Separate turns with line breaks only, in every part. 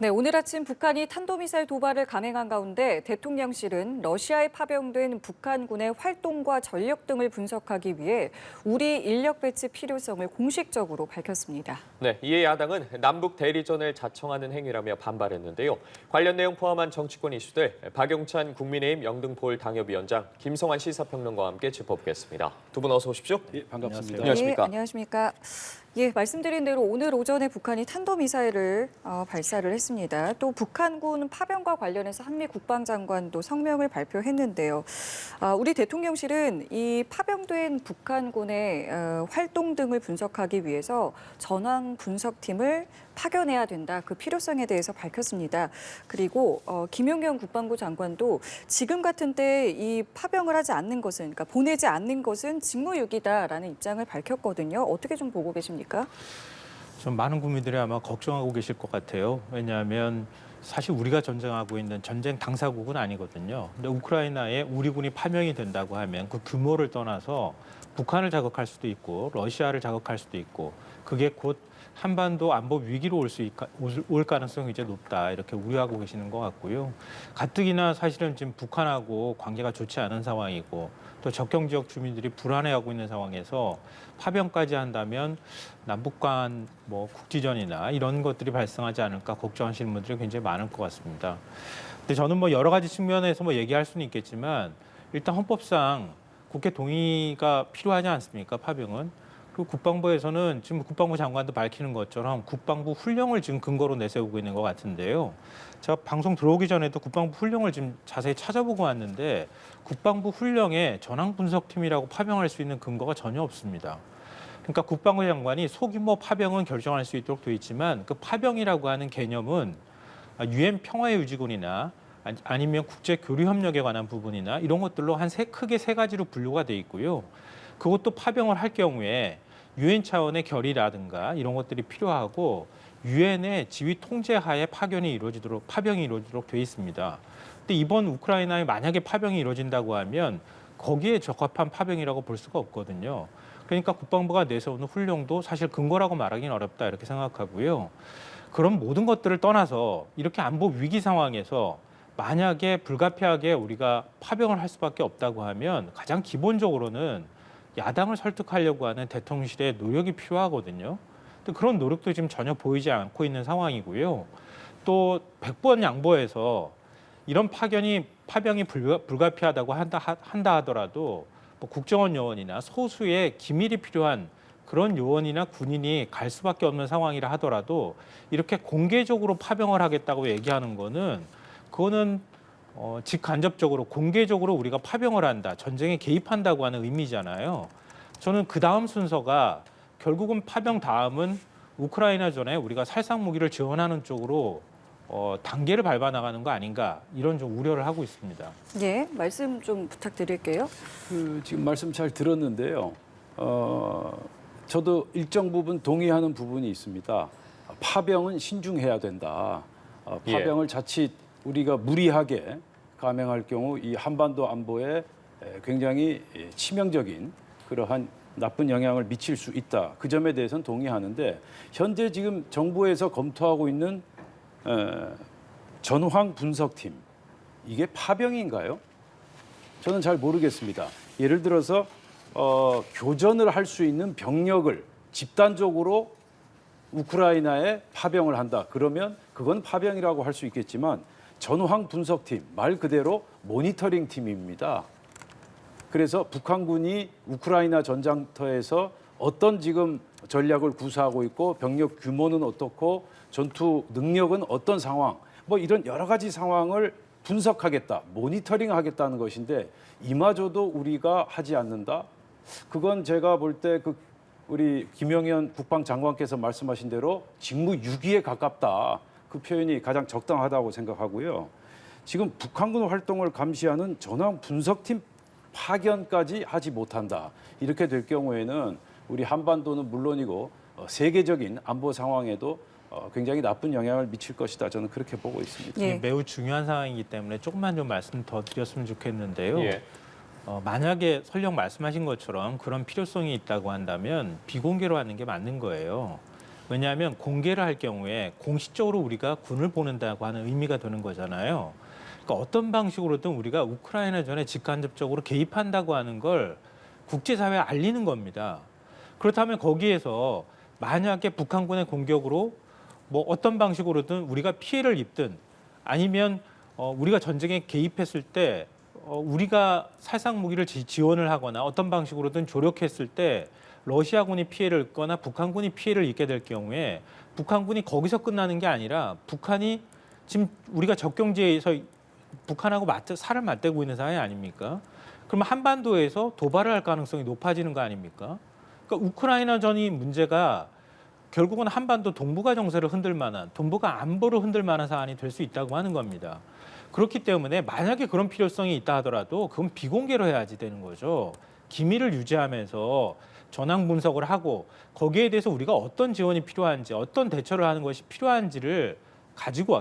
네, 오늘 아침 북한이 탄도미사일 도발을 감행한 가운데 대통령실은 러시아에 파병된 북한군의 활동과 전력 등을 분석하기 위해 우리 인력 배치 필요성을 공식적으로 밝혔습니다.
네, 이에 야당은 남북 대리전을 자청하는 행위라며 반발했는데요. 관련 내용 포함한 정치권 이슈들 박용찬 국민의힘 영등포 당협위원장, 김성환 시사평론가와 함께 짚어보겠습니다. 두 분 어서 오십시오.
예, 반갑습니다.
안녕하십니까?
예, 안녕하십니까? 예, 말씀드린 대로 오늘 오전에 북한이 탄도미사일을 발사를 했습니다. 또 북한군 파병과 관련해서 한미 국방장관도 성명을 발표했는데요. 우리 대통령실은 이 파병된 북한군의 활동 등을 분석하기 위해서 전황 분석팀을 파견해야 된다. 그 필요성에 대해서 밝혔습니다. 그리고 김용현 국방부 장관도 지금 같은 때 이 파병을 하지 않는 것은, 그러니까 보내지 않는 것은 직무유기다라는 입장을 밝혔거든요. 어떻게 좀 보고 계십니까?
좀 많은 국민들이 아마 걱정하고 계실 것 같아요. 왜냐하면 사실 우리가 전쟁하고 있는 전쟁 당사국은 아니거든요. 근데 우크라이나에 우리 군이 파병이 된다고 하면 그 규모를 떠나서 북한을 자극할 수도 있고 러시아를 자극할 수도 있고 그게 곧 한반도 안보 위기로 올 가능성이 이제 높다 이렇게 우려하고 계시는 것 같고요. 가뜩이나 사실은 지금 북한하고 관계가 좋지 않은 상황이고 또 접경 지역 주민들이 불안해하고 있는 상황에서 파병까지 한다면 남북 간 국지전이나 이런 것들이 발생하지 않을까 걱정하시는 분들이 굉장히 많을 것 같습니다. 근데 저는 여러 가지 측면에서 얘기할 수는 있겠지만 일단 헌법상 국회 동의가 필요하지 않습니까? 파병은. 그리고 국방부에서는 지금 국방부 장관도 밝히는 것처럼 국방부 훈령을 지금 근거로 내세우고 있는 것 같은데요. 제가 방송 들어오기 전에도 국방부 훈령을 지금 자세히 찾아보고 왔는데 국방부 훈령에 전황 분석팀이라고 파병할 수 있는 근거가 전혀 없습니다. 그러니까 국방부 장관이 소규모 파병은 결정할 수 있도록 돼 있지만 그 파병이라고 하는 개념은 유엔 평화유지군이나 아니면 국제 교류 협력에 관한 부분이나 이런 것들로 크게 세 가지로 분류가 돼 있고요. 그것도 파병을 할 경우에 유엔 차원의 결의라든가 이런 것들이 필요하고 유엔의 지휘 통제하에 파병이 이루어지도록 돼 있습니다. 근데 이번 우크라이나에 만약에 파병이 이루어진다고 하면 거기에 적합한 파병이라고 볼 수가 없거든요. 그러니까 국방부가 내세우는 훈령도 사실 근거라고 말하기는 어렵다 이렇게 생각하고요. 그런 모든 것들을 떠나서 이렇게 안보 위기 상황에서 만약에 불가피하게 우리가 파병을 할 수밖에 없다고 하면 가장 기본적으로는 야당을 설득하려고 하는 대통령실의 노력이 필요하거든요. 근데 그런 노력도 지금 전혀 보이지 않고 있는 상황이고요. 또 100번 양보해서 이런 파병이 불가피하다고 한다 하더라도 국정원 요원이나 소수의 기밀이 필요한 그런 요원이나 군인이 갈 수밖에 없는 상황이라 하더라도 이렇게 공개적으로 파병을 하겠다고 얘기하는 그거는 직간접적으로 공개적으로 우리가 파병을 한다, 전쟁에 개입한다고 하는 의미잖아요. 저는 그 다음 순서가 결국은 파병 다음은 우크라이나 전에 우리가 살상 무기를 지원하는 쪽으로 단계를 밟아 나가는 거 아닌가 이런 좀 우려를 하고 있습니다.
예, 말씀 좀 부탁드릴게요.
지금 말씀 잘 들었는데요. 저도 일정 부분 동의하는 부분이 있습니다. 파병은 신중해야 된다. 파병을 자칫 우리가 무리하게 감행할 경우 이 한반도 안보에 굉장히 치명적인 그러한 나쁜 영향을 미칠 수 있다. 그 점에 대해서는 동의하는데 현재 지금 정부에서 검토하고 있는 전황 분석팀 이게 파병인가요? 저는 잘 모르겠습니다. 예를 들어서 교전을 할 수 있는 병력을 집단적으로 우크라이나에 파병을 한다. 그러면 그건 파병이라고 할 수 있겠지만 전황 분석팀, 말 그대로 모니터링 팀입니다. 그래서 북한군이 우크라이나 전장터에서 어떤 지금 전략을 구사하고 있고 병력 규모는 어떻고 전투 능력은 어떤 상황, 이런 여러 가지 상황을 분석하겠다, 모니터링하겠다는 것인데 이마저도 우리가 하지 않는다. 그건 제가 볼 때 우리 김용현 국방장관께서 말씀하신 대로 직무유기에 가깝다. 그 표현이 가장 적당하다고 생각하고요. 지금 북한군 활동을 감시하는 전황 분석팀 파견까지 하지 못한다. 이렇게 될 경우에는 우리 한반도는 물론이고 세계적인 안보 상황에도 굉장히 나쁜 영향을 미칠 것이다. 저는 그렇게 보고 있습니다.
예.
매우 중요한 상황이기 때문에 조금만 좀 말씀 더 드렸으면 좋겠는데요.
예.
만약에 설령 말씀하신 것처럼 그런 필요성이 있다고 한다면 비공개로 하는 게 맞는 거예요. 왜냐하면 공개를 할 경우에 공식적으로 우리가 군을 보낸다고 하는 의미가 되는 거잖아요. 그러니까 어떤 방식으로든 우리가 우크라이나전에 직간접적으로 개입한다고 하는 걸 국제사회에 알리는 겁니다. 그렇다면 거기에서 만약에 북한군의 공격으로 뭐 어떤 방식으로든 우리가 피해를 입든 아니면 우리가 전쟁에 개입했을 때 우리가 살상 무기를 지원을 하거나 어떤 방식으로든 조력했을 때 러시아군이 피해를 입거나 북한군이 피해를 입게 될 경우에 북한군이 거기서 끝나는 게 아니라 북한이 지금 우리가 적경지에서 북한하고 살을 맞대고 있는 상황이 아닙니까? 그러면 한반도에서 도발을 할 가능성이 높아지는 거 아닙니까? 그러니까 우크라이나전이 문제가 결국은 한반도 동북아 정세를 흔들 만한, 동북아 안보를 흔들 만한 사안이 될 수 있다고 하는 겁니다. 그렇기 때문에 만약에 그런 필요성이 있다 하더라도 그건 비공개로 해야지 되는 거죠. 기밀을 유지하면서 전황 분석을 하고 거기에 대해서 우리가 어떤 지원이 필요한지, 어떤 대처를 하는 것이 필요한지를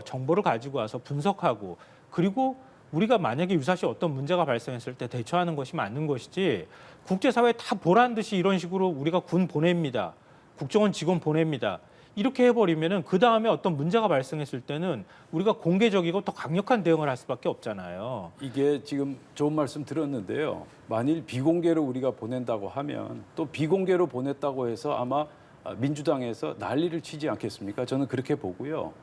정보를 가지고 와서 분석하고 그리고 우리가 만약에 유사시 어떤 문제가 발생했을 때 대처하는 것이 맞는 것이지 국제사회에 다 보란 듯이 이런 식으로 우리가 군 보냅니다. 국정원 직원 보냅니다. 이렇게 해버리면은 그 다음에 어떤 문제가 발생했을 때는 우리가 공개적이고 더 강력한 대응을 할 수밖에 없잖아요.
이게 지금 좋은 말씀 들었는데요. 만일 비공개로 우리가 보낸다고 하면 또 비공개로 보냈다고 해서 아마 민주당에서 난리를 치지 않겠습니까? 저는 그렇게 보고요.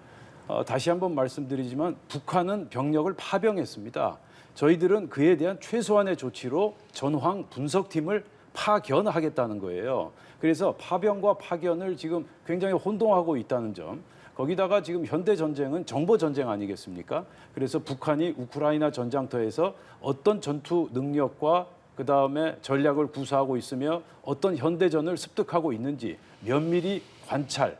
다시 한번 말씀드리지만 북한은 병력을 파병했습니다. 저희들은 그에 대한 최소한의 조치로 전황 분석팀을 파견하겠다는 거예요. 그래서 파병과 파견을 지금 굉장히 혼동하고 있다는 점. 거기다가 지금 현대 전쟁은 정보 전쟁 아니겠습니까? 그래서 북한이 우크라이나 전장터에서 어떤 전투 능력과 그다음에 전략을 구사하고 있으며 어떤 현대전을 습득하고 있는지 면밀히 관찰,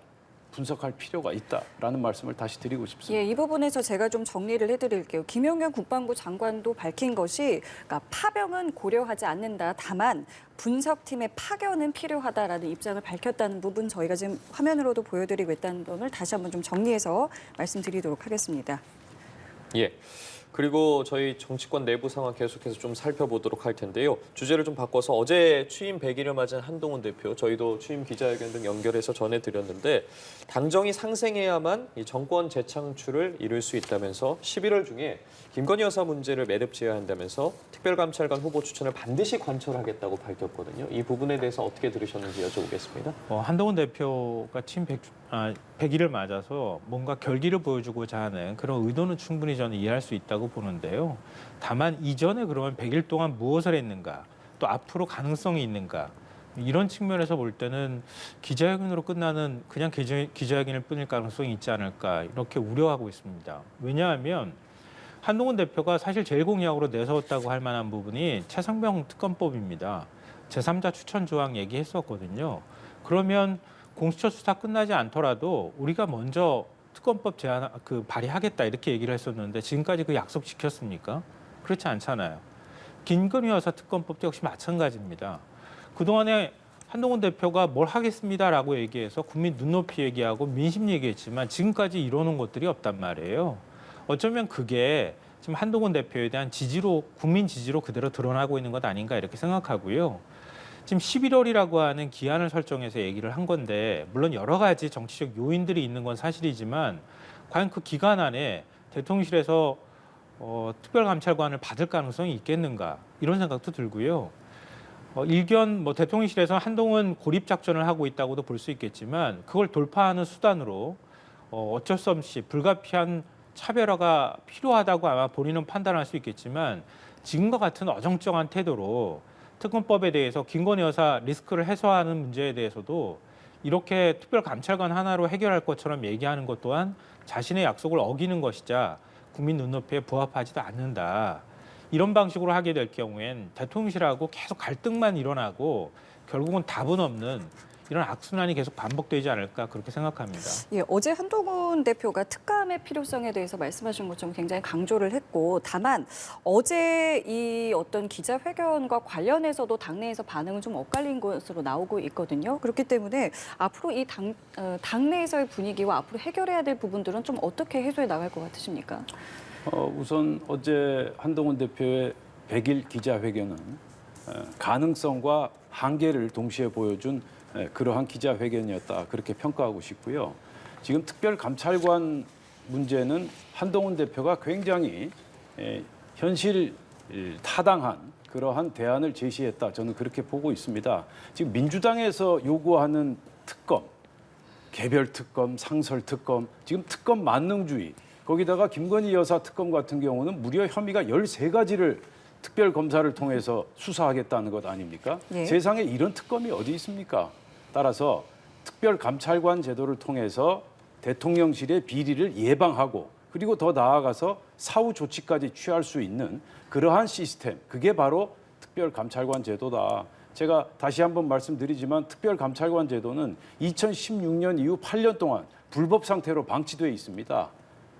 분석할 필요가 있다라는 말씀을 다시 드리고 싶습니다.
예, 이 부분에서 제가 좀 정리를 해드릴게요. 김용현 국방부 장관도 밝힌 것이 그러니까 파병은 고려하지 않는다. 다만 분석팀의 파견은 필요하다라는 입장을 밝혔다는 부분 저희가 지금 화면으로도 보여드리고 있다는 점을 다시 한번 좀 정리해서 말씀드리도록 하겠습니다.
예. 그리고 저희 정치권 내부 상황 계속해서 좀 살펴보도록 할 텐데요. 주제를 좀 바꿔서 어제 취임 100일을 맞은 한동훈 대표, 저희도 취임 기자회견 등 연결해서 전해드렸는데 당정이 상생해야만 이 정권 재창출을 이룰 수 있다면서 11월 중에 김건희 여사 문제를 매듭지어야 한다면서 특별감찰관 후보 추천을 반드시 관철하겠다고 밝혔거든요. 이 부분에 대해서 어떻게 들으셨는지 여쭤보겠습니다.
한동훈 대표가 취임 100일을 맞아서 뭔가 결기를 보여주고자 하는 그런 의도는 충분히 저는 이해할 수 있다고 보는데요. 다만 이전에 그러면 100일 동안 무엇을 했는가, 또 앞으로 가능성이 있는가, 이런 측면에서 볼 때는 기자회견으로 끝나는 그냥 기자회견일 뿐일 가능성이 있지 않을까 이렇게 우려하고 있습니다. 왜냐하면 한동훈 대표가 사실 제일 공약으로 내세웠다고 할 만한 부분이 최상병 특검법입니다. 제3자 추천 조항 얘기했었거든요. 그러면 공수처 수사 끝나지 않더라도 우리가 먼저 특검법 발의하겠다 이렇게 얘기를 했었는데 지금까지 그 약속 지켰습니까? 그렇지 않잖아요. 김건희 여사 특검법도 역시 마찬가지입니다. 그동안에 한동훈 대표가 뭘 하겠습니다라고 얘기해서 국민 눈높이 얘기하고 민심 얘기했지만 지금까지 이뤄놓은 것들이 없단 말이에요. 어쩌면 그게 지금 한동훈 대표에 대한 국민 지지로 그대로 드러나고 있는 것 아닌가 이렇게 생각하고요. 지금 11월이라고 하는 기한을 설정해서 얘기를 한 건데 물론 여러 가지 정치적 요인들이 있는 건 사실이지만 과연 그 기간 안에 대통령실에서 특별감찰관을 받을 가능성이 있겠는가 이런 생각도 들고요. 일견 대통령실에서 한동훈 고립 작전을 하고 있다고도 볼 수 있겠지만 그걸 돌파하는 수단으로 어쩔 수 없이 불가피한 차별화가 필요하다고 아마 본인은 판단할 수 있겠지만 지금과 같은 어정쩡한 태도로 특검법에 대해서 김건희 여사 리스크를 해소하는 문제에 대해서도 이렇게 특별감찰관 하나로 해결할 것처럼 얘기하는 것 또한 자신의 약속을 어기는 것이자 국민 눈높이에 부합하지도 않는다. 이런 방식으로 하게 될 경우엔 대통령실하고 계속 갈등만 일어나고 결국은 답은 없는 이런 악순환이 계속 반복되지 않을까 그렇게 생각합니다.
예, 어제 한동훈 대표가 특감의 필요성에 대해서 말씀하신 것처럼 굉장히 강조를 했고 다만 어제 이 어떤 기자회견과 관련해서도 당내에서 반응은 좀 엇갈린 것으로 나오고 있거든요. 그렇기 때문에 앞으로 이 당내에서의 분위기와 앞으로 해결해야 될 부분들은 좀 어떻게 해소해 나갈 것 같으십니까?
우선 어제 한동훈 대표의 100일 기자회견은 가능성과 한계를 동시에 보여준 그러한 기자회견이었다 그렇게 평가하고 싶고요. 지금 특별감찰관 문제는 한동훈 대표가 굉장히 현실 타당한 그러한 대안을 제시했다. 저는 그렇게 보고 있습니다. 지금 민주당에서 요구하는 특검, 개별 특검, 상설 특검, 지금 특검 만능주의, 거기다가 김건희 여사 특검 같은 경우는 무려 혐의가 13가지를 특별검사를 통해서 수사하겠다는 것 아닙니까?
네.
세상에 이런 특검이 어디 있습니까? 따라서 특별감찰관 제도를 통해서 대통령실의 비리를 예방하고 그리고 더 나아가서 사후 조치까지 취할 수 있는 그러한 시스템, 그게 바로 특별감찰관 제도다. 제가 다시 한번 말씀드리지만 특별감찰관 제도는 2016년 이후 8년 동안 불법 상태로 방치되어 있습니다.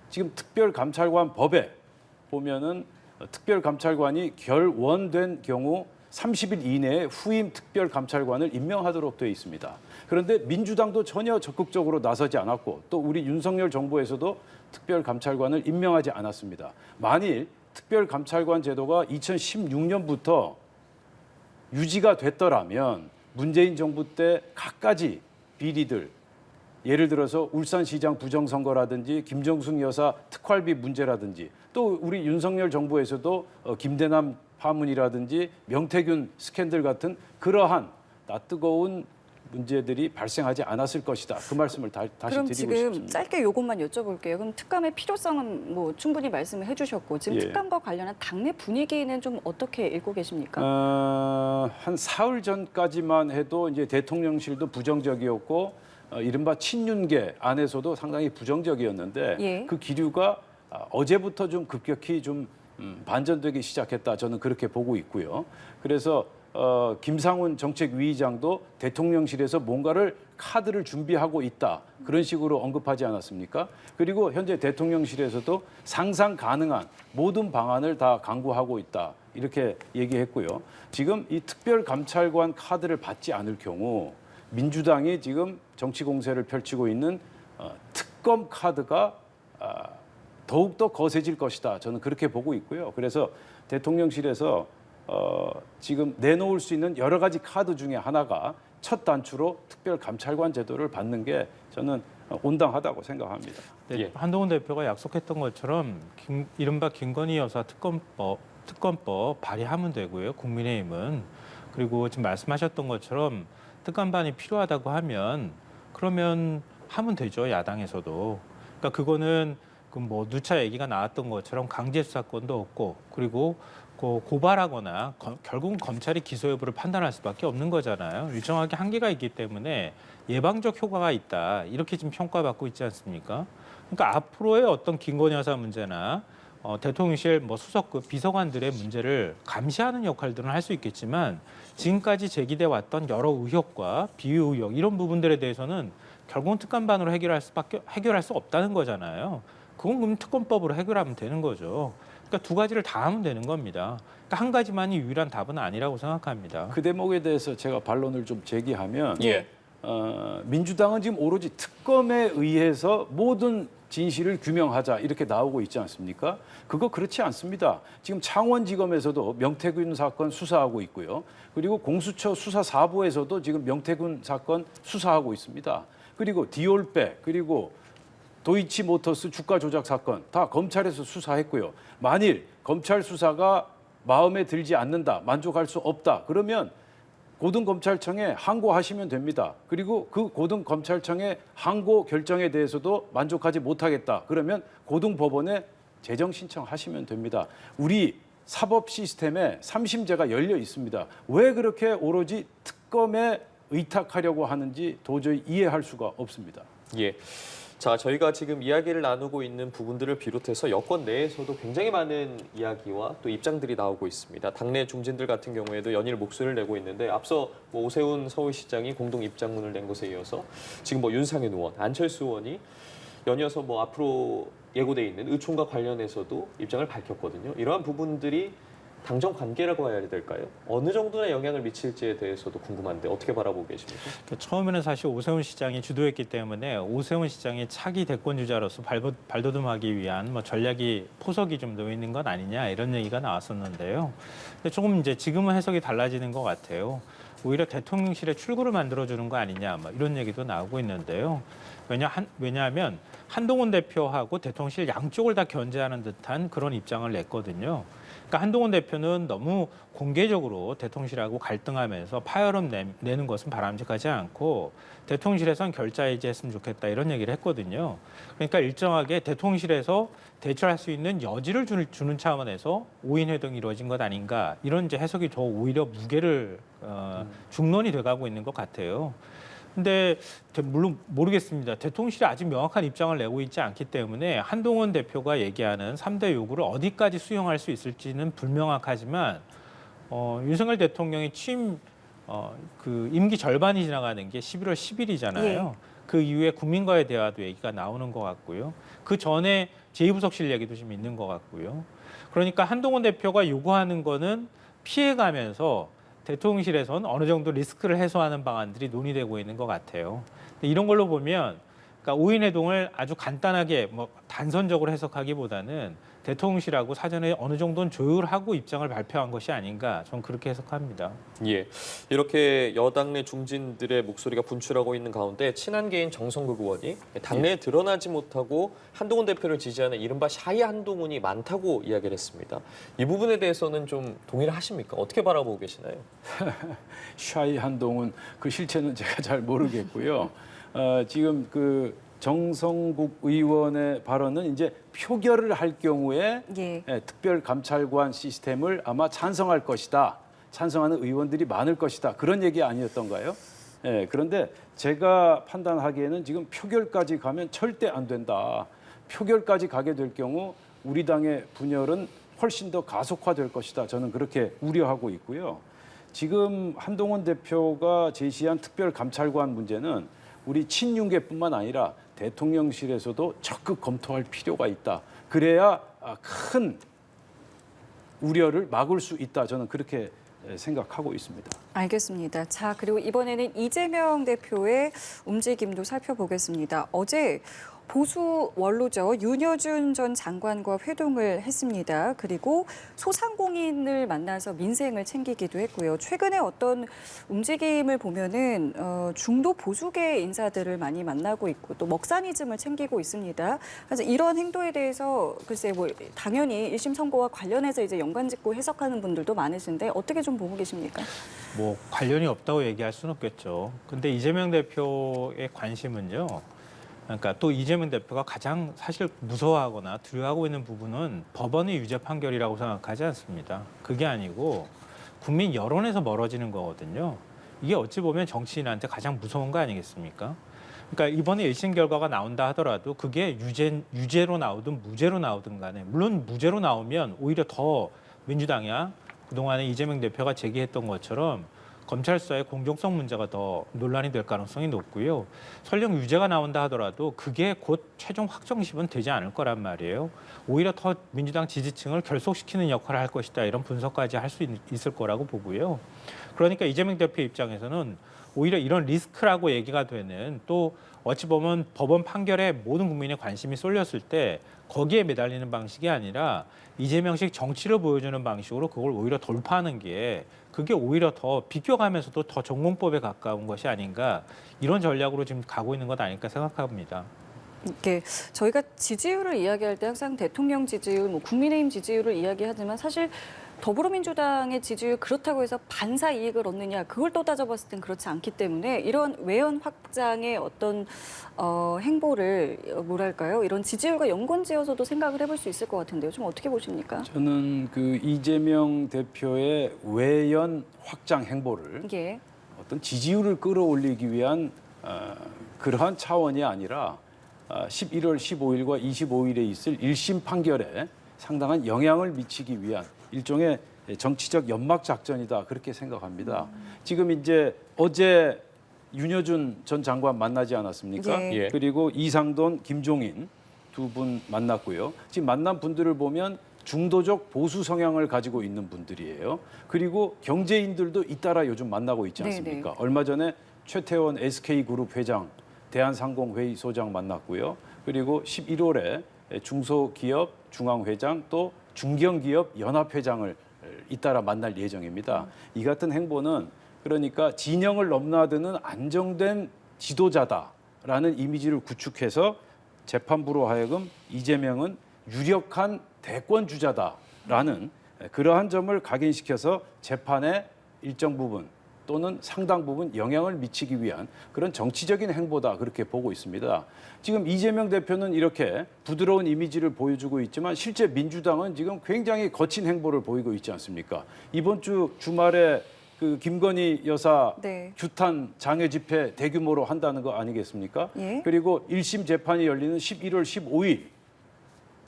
지금 특별감찰관 법에 보면은 특별감찰관이 결원된 경우 30일 이내에 후임 특별감찰관을 임명하도록 되어 있습니다. 그런데 민주당도 전혀 적극적으로 나서지 않았고 또 우리 윤석열 정부에서도 특별감찰관을 임명하지 않았습니다. 만일 특별감찰관 제도가 2016년부터 유지가 됐더라면 문재인 정부 때 갖가지 비리들, 예를 들어서 울산시장 부정선거라든지 김정숙 여사 특활비 문제라든지 또 우리 윤석열 정부에서도 김대남 파문이라든지 명태균 스캔들 같은 그러한 낯뜨거운 문제들이 발생하지 않았을 것이다. 그 말씀을 다시
그럼
드리고
지금
싶습니다.
짧게 요것만 여쭤볼게요. 그럼 특감의 필요성은 뭐 충분히 말씀을 해주셨고 지금
예.
특감과 관련한 당내 분위기는 좀 어떻게 읽고 계십니까?
한 사흘 전까지만 해도 이제 대통령실도 부정적이었고 이른바 친윤계 안에서도 상당히 부정적이었는데
예.
그 기류가 어제부터 좀 급격히 좀 반전되기 시작했다. 저는 그렇게 보고 있고요. 그래서 김상훈 정책위의장도 대통령실에서 뭔가를 카드를 준비하고 있다. 그런 식으로 언급하지 않았습니까? 그리고 현재 대통령실에서도 상상 가능한 모든 방안을 다 강구하고 있다. 이렇게 얘기했고요. 지금 이 특별감찰관 카드를 받지 않을 경우 민주당이 지금 정치 공세를 펼치고 있는 특검 카드가 더욱더 거세질 것이다. 저는 그렇게 보고 있고요. 그래서 대통령실에서 지금 내놓을 수 있는 여러 가지 카드 중에 하나가 첫 단추로 특별감찰관 제도를 받는 게 저는 온당하다고 생각합니다.
네,
예.
한동훈 대표가 약속했던 것처럼 이른바 김건희 여사 특검법 발의하면 되고요. 국민의힘은. 그리고 지금 말씀하셨던 것처럼 특감반이 필요하다고 하면 그러면 하면 되죠. 야당에서도. 그러니까 그거는 그 뭐 누차 얘기가 나왔던 것처럼 강제 수사권도 없고 그리고 고발하거나 결국은 검찰이 기소 여부를 판단할 수밖에 없는 거잖아요. 일정하게 한계가 있기 때문에 예방적 효과가 있다. 이렇게 지금 평가받고 있지 않습니까? 그러니까 앞으로의 어떤 김건희 여사 문제나 대통령실 뭐 수석급 비서관들의 문제를 감시하는 역할들은 할 수 있겠지만 지금까지 제기돼 왔던 여러 의혹과 비위 의혹 이런 부분들에 대해서는 결국은 특감반으로 해결할 수 없다는 거잖아요. 그건 그럼 특검법으로 해결하면 되는 거죠. 그러니까 두 가지를 다 하면 되는 겁니다. 그러니까 한 가지만이 유일한 답은 아니라고 생각합니다.
그 대목에 대해서 제가 반론을 좀 제기하면
예.
민주당은 지금 오로지 특검에 의해서 모든 진실을 규명하자 이렇게 나오고 있지 않습니까? 그거 그렇지 않습니다. 지금 창원지검에서도 명태균 사건 수사하고 있고요. 그리고 공수처 수사사부에서도 지금 명태균 사건 수사하고 있습니다. 그리고 디올백 그리고 도이치모터스 주가 조작 사건 다 검찰에서 수사했고요. 만일 검찰 수사가 마음에 들지 않는다, 만족할 수 없다, 그러면 고등검찰청에 항고하시면 됩니다. 그리고 그 고등검찰청의 항고 결정에 대해서도 만족하지 못하겠다, 그러면 고등법원에 재정 신청하시면 됩니다. 우리 사법 시스템에 3심제가 열려 있습니다. 왜 그렇게 오로지 특검에 의탁하려고 하는지 도저히 이해할 수가 없습니다.
예. 자, 저희가 지금 이야기를 나누고 있는 부분들을 비롯해서 여권 내에서도 굉장히 많은 이야기와 또 입장들이 나오고 있습니다. 당내 중진들 같은 경우에도 연일 목소리를 내고 있는데 앞서 뭐 오세훈 서울시장이 공동 입장문을 낸 것에 이어서 지금 뭐 윤상현 의원, 안철수 의원이 연이어서 뭐 앞으로 예고돼 있는 의총과 관련해서도 입장을 밝혔거든요. 이러한 부분들이 당정 관계라고 해야 될까요? 어느 정도의 영향을 미칠지에 대해서도 궁금한데 어떻게 바라보고 계십니까?
처음에는 사실 오세훈 시장이 주도했기 때문에 오세훈 시장이 차기 대권 주자로서 발돋움하기 위한 뭐 전략이 포석이 좀 놓여 있는 건 아니냐 이런 얘기가 나왔었는데요. 근데 조금 이제 지금은 해석이 달라지는 것 같아요. 오히려 대통령실의 출구를 만들어주는 거 아니냐 이런 얘기도 나오고 있는데요. 왜냐하면 한동훈 대표하고 대통령실 양쪽을 다 견제하는 듯한 그런 입장을 냈거든요. 그러니까 한동훈 대표는 너무 공개적으로 대통령실하고 갈등하면서 파열음 내는 것은 바람직하지 않고 대통령실에선 결자해지했으면 좋겠다 이런 얘기를 했거든요. 그러니까 일정하게 대통령실에서 대처할 수 있는 여지를 주는 차원에서 5인 회동이 이루어진 것 아닌가 이런 이제 해석이 더 오히려 무게를 중론이 돼가고 있는 것 같아요. 근데 물론 모르겠습니다. 대통령실이 아직 명확한 입장을 내고 있지 않기 때문에 한동훈 대표가 얘기하는 3대 요구를 어디까지 수용할 수 있을지는 불명확하지만 윤석열 대통령이 취임 그 임기 절반이 지나가는 게 11월 10일이잖아요.
예.
그 이후에 국민과의 대화도 얘기가 나오는 것 같고요. 그 전에 제2부속실 얘기도 좀 있는 것 같고요. 그러니까 한동훈 대표가 요구하는 거는 피해가면서 대통령실에서는 어느 정도 리스크를 해소하는 방안들이 논의되고 있는 것 같아요. 근데 이런 걸로 보면 그러니까 5인 회동을 아주 간단하게 단선적으로 해석하기보다는 대통령실하고 사전에 어느 정도는 조율하고 입장을 발표한 것이 아닌가 저는 그렇게 해석합니다.
예, 이렇게 여당 내 중진들의 목소리가 분출하고 있는 가운데 친한계인 정성국 의원이 당내에 드러나지 못하고 한동훈 대표를 지지하는 이른바 샤이 한동훈이 많다고 이야기를 했습니다. 이 부분에 대해서는 좀 동의를 하십니까? 어떻게 바라보고 계시나요?
샤이 한동훈 그 실체는 제가 잘 모르겠고요. 지금 그 정성국 의원의 발언은 이제 표결을 할 경우에
예.
특별감찰관 시스템을 아마 찬성할 것이다. 찬성하는 의원들이 많을 것이다. 그런 얘기 아니었던가요? 그런데 제가 판단하기에는 지금 표결까지 가면 절대 안 된다. 표결까지 가게 될 경우 우리 당의 분열은 훨씬 더 가속화될 것이다. 저는 그렇게 우려하고 있고요. 지금 한동훈 대표가 제시한 특별감찰관 문제는 우리 친윤계뿐만 아니라 대통령실에서도 적극 검토할 필요가 있다. 그래야 큰 우려를 막을 수 있다. 저는 그렇게 생각하고 있습니다.
알겠습니다. 자, 그리고 이번에는 이재명 대표의 움직임도 살펴보겠습니다. 어제 보수 원로죠. 윤여준 전 장관과 회동을 했습니다. 그리고 소상공인을 만나서 민생을 챙기기도 했고요. 최근에 어떤 움직임을 보면은 중도 보수계 인사들을 많이 만나고 있고 또 먹사니즘을 챙기고 있습니다. 그래서 이런 행동에 대해서 글쎄 당연히 1심 선고와 관련해서 이제 연관짓고 해석하는 분들도 많으신데 어떻게 좀 보고 계십니까?
관련이 없다고 얘기할 수는 없겠죠. 근데 이재명 대표의 관심은요. 그러니까 또 이재명 대표가 가장 사실 무서워하거나 두려워하고 있는 부분은 법원의 유죄 판결이라고 생각하지 않습니다. 그게 아니고 국민 여론에서 멀어지는 거거든요. 이게 어찌 보면 정치인한테 가장 무서운 거 아니겠습니까? 그러니까 이번에 1심 결과가 나온다 하더라도 그게 유죄로 나오든 무죄로 나오든 간에 물론 무죄로 나오면 오히려 더 민주당이야 그동안에 이재명 대표가 제기했던 것처럼 검찰 수사의 공정성 문제가 더 논란이 될 가능성이 높고요. 설령 유죄가 나온다 하더라도 그게 곧 최종 확정심은 되지 않을 거란 말이에요. 오히려 더 민주당 지지층을 결속시키는 역할을 할 것이다. 이런 분석까지 할 수 있을 거라고 보고요. 그러니까 이재명 대표 입장에서는 오히려 이런 리스크라고 얘기가 되는 또 어찌 보면 법원 판결에 모든 국민의 관심이 쏠렸을 때 거기에 매달리는 방식이 아니라 이재명식 정치를 보여주는 방식으로 그걸 오히려 돌파하는 게 그게 오히려 더 비껴가면서도 더 전공법에 가까운 것이 아닌가 이런 전략으로 지금 가고 있는 것 아닐까 생각합니다.
이게 저희가 지지율을 이야기할 때 항상 대통령 지지율, 국민의힘 지지율을 이야기하지만 사실 더불어민주당의 지지율 그렇다고 해서 반사 이익을 얻느냐 그걸 또 따져봤을 땐 그렇지 않기 때문에 이런 외연 확장의 어떤 행보를 뭐랄까요 이런 지지율과 연관지어서도 생각을 해볼 수 있을 것 같은데요. 좀 어떻게 보십니까?
저는 그 이재명 대표의 외연 확장 행보를
예.
어떤 지지율을 끌어올리기 위한 그러한 차원이 아니라 11월 15일과 25일에 있을 1심 판결에 상당한 영향을 미치기 위한 일종의 정치적 연막 작전이다 그렇게 생각합니다. 지금 이제 어제 윤여준 전 장관 만나지 않았습니까?
예.
예.
그리고 이상돈, 김종인 두 분 만났고요. 지금 만난 분들을 보면 중도적 보수 성향을 가지고 있는 분들이에요. 그리고 경제인들도 잇따라 요즘 만나고 있지 않습니까?
네네.
얼마 전에 최태원 SK그룹 회장, 대한상공회의 소장 만났고요. 그리고 11월에 중소기업 중앙회장 또 중견기업 연합회장을 잇따라 만날 예정입니다. 이 같은 행보는 그러니까 진영을 넘나드는 안정된 지도자다라는 이미지를 구축해서 재판부로 하여금 이재명은 유력한 대권 주자다라는 그러한 점을 각인시켜서 재판에 일정 부분 또는 상당 부분 영향을 미치기 위한 그런 정치적인 행보다 그렇게 보고 있습니다. 지금 이재명 대표는 이렇게 부드러운 이미지를 보여주고 있지만 실제 민주당은 지금 굉장히 거친 행보를 보이고 있지 않습니까? 이번 주 주말에 그 김건희 여사
네.
규탄 장외 집회 대규모로 한다는 거 아니겠습니까?
예.
그리고 1심 재판이 열리는 11월 15일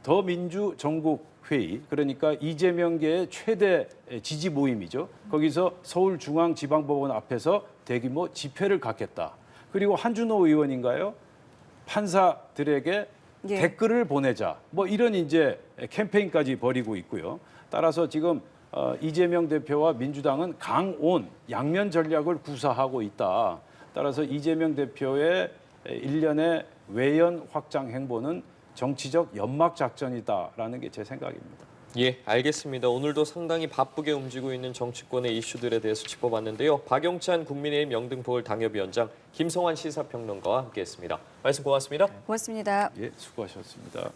더민주 전국 회의, 그러니까 이재명계의 최대 지지 모임이죠. 거기서 서울중앙지방법원 앞에서 대규모 집회를 갖겠다. 그리고 한준호 의원인가요? 판사들에게
예.
댓글을 보내자. 뭐 이런 이제 캠페인까지 벌이고 있고요. 따라서 지금 이재명 대표와 민주당은 강온 양면 전략을 구사하고 있다. 따라서 이재명 대표의 일련의 외연 확장 행보는 정치적 연막 작전이다라는 게 제 생각입니다.
예, 알겠습니다. 오늘도 상당히 바쁘게 움직이고 있는 정치권의 이슈들에 대해서 짚어봤는데요. 박용찬 국민의힘 영등포을 당협위원장, 김성환 시사평론가와 함께했습니다. 말씀 고맙습니다.
고맙습니다.
예, 수고하셨습니다.